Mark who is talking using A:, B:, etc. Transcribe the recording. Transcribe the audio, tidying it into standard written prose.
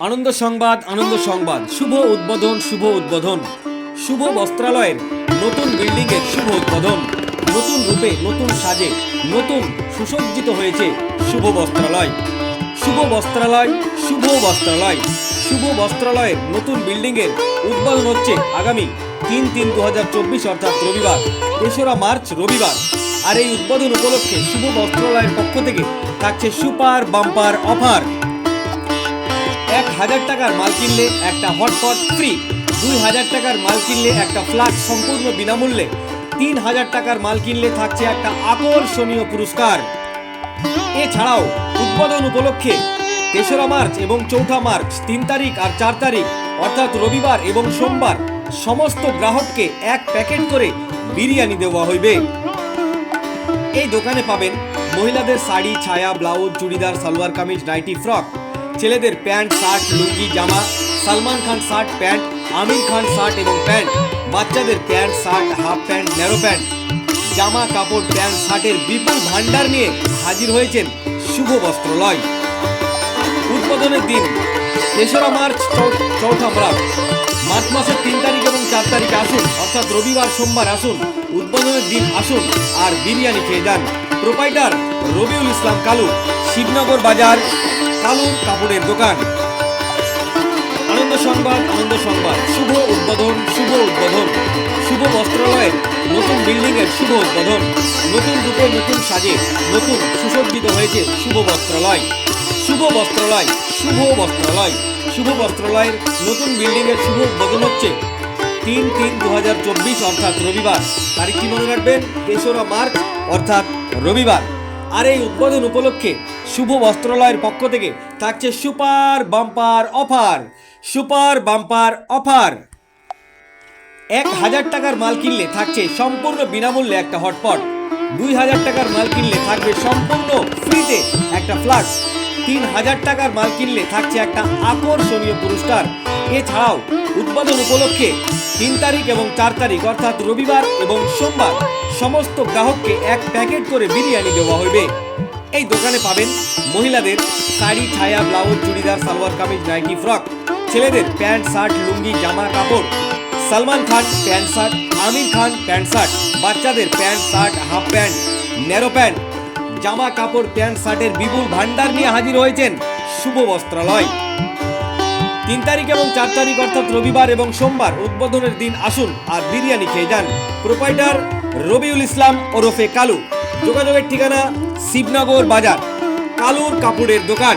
A: আনন্দ সংবাদ, আনন্দ সংবাদ। শুভ উদ্বোধন, শুভ উদ্বোধন। শুভ বস্ত্রালয়ের নতুন বিল্ডিং এর শুভ উদ্বোধন। নতুন রূপে, নতুন সাজে, নতুন সুসজ্জিত হয়েছে শুভ বস্ত্রালয়। শুভ বস্ত্রালয়, শুভ বস্ত্রালয়। শুভ বস্ত্রালয়ের নতুন বিল্ডিং এর উদ্বোধন হচ্ছে আগামী 3/3/2024 অর্থাৎ রবিবার, 3রা মার্চ রবিবার। আর এই উদ্বোধন উপলক্ষে শুভ বস্ত্রালয়ের পক্ষ থেকে থাকছে সুপার বাম্পার অফার। 1000 টাকার মাল কিনলে একটা হটপট ফ্রি, 2000 টাকার মাল কিনলে একটা ফ্লাস্ক সম্পূর্ণ বিনামূল্যে, 3000 টাকার মাল কিনলে থাকছে একটা আকর্ষণীয় পুরস্কার। এছাড়াও উদ্বোধন উপলক্ষে 3রা মার্চ এবং 4ঠা মার্চ, 3 তারিখ আর 4 তারিখ অর্থাৎ রবিবার এবং সোমবার সমস্ত গ্রাহককে এক প্যাকেট করে বিরিয়ানি দেওয়া হইবে। এই দোকানে পাবেন মহিলাদের শাড়ি, ছায়া, blouse, churidar, salwar kameez, nightie, frock, ছেলেদের প্যান্ট, শার্ট, লুঙ্গি, জামা, Salman Khan shirt, pant, Aamir Khan shirt এবং প্যান্ট, বাচ্চাদের pant, shirt, half pant, narrow pant, জামা কাপড়, প্যান্ট, শার্টের বিপুল ভান্ডার নিয়ে হাজির হয়েছেন শুভ বস্ত্রালয়। উদ্বোধনের দিন 3রা মার্চ, 4ঠা মার্চ, মার্চ মাসের 3 তারিখ এবং 4 তারিখে আসুন, অর্থাৎ রবিবার সোমবার আসুন, উদ্বোধনের দিন আসুন আর বিরিয়ানি খেয়ে যান। প্রোপাইটার রবিউল ইসলাম কালু, শিবনগর বাজার, কালুর কাপড়ের দোকান। আনন্দ সংবাদ, আনন্দ সংবাদ। শুভ উদ্বোধন, শুভ উদ্বোধন। শুভ বস্ত্রালয়ের নতুন বিল্ডিং এর শুভ উদ্বোধন। নতুন রূপে, নতুন সাজে, নতুন সুসজ্জিত হয়েছে শুভ বস্ত্রালয়। শুভ বস্ত্রালয়, শুভ বস্ত্রালয়। শুভ বস্ত্রালয়ের নতুন বিল্ডিং এর শুভ উদ্বোধন হচ্ছে 3/3/2024 অর্থাৎ রবিবার। তারিখটি মনে রাখবেন, 3রা মার্চ অর্থাৎ রবিবার। আর এই উদ্বোধন উপলক্ষে শুভ বস্ত্রালয়ের পক্ষ থেকে থাকছে super bumper offer. Super bumper offer. 1000 টাকার মাল কিনলে থাকছে সম্পূর্ণ বিনামূল্যে একটা হটপট, 2000 টাকার মাল কিনলে থাকবে সম্পূর্ণ ফ্রিতে একটা ফ্লাস্ক, 3000 টাকার মাল কিনলে থাকছে একটা আকর্ষণীয় পুরস্কার। এছাড়াও উদ্বোধন উপলক্ষে 3 তারিখ এবং 4 তারিখ অর্থাৎ রবিবার এবং সোমবার সমস্ত গ্রাহককে এক প্যাকেট করে বিরিয়ানি দেওয়া হইবে। এই দোকানে পাবেন মহিলাদের শাড়ি, ছায়া, blouse, churidar, salwar kameez, nightie, frock, ছেলেদের প্যান্ট, শার্ট, লুঙ্গি, জামা কাপড়, Salman Khan pant shirt, Aamir Khan pant shirt, বাচ্চাদের pant, shirt, half pant, narrow pant, জামা কাপড়, প্যান্ট, শার্টের বিপুল ভান্ডার নিয়ে হাজির হয়েছেন শুভ বস্ত্রালয়। 3 তারিখ এবং 4 তারিখ অর্থাৎ রবিবার এবং সোমবার উদ্বোধনের দিন আসুন আর বিরিয়ানি খেয়ে যান। প্রোপাইটার রবিউল ইসলাম ওরফে কালু। যোগাযোগের ঠিকানা শিবনগর বাজার, কালুর কাপড়ের দোকান।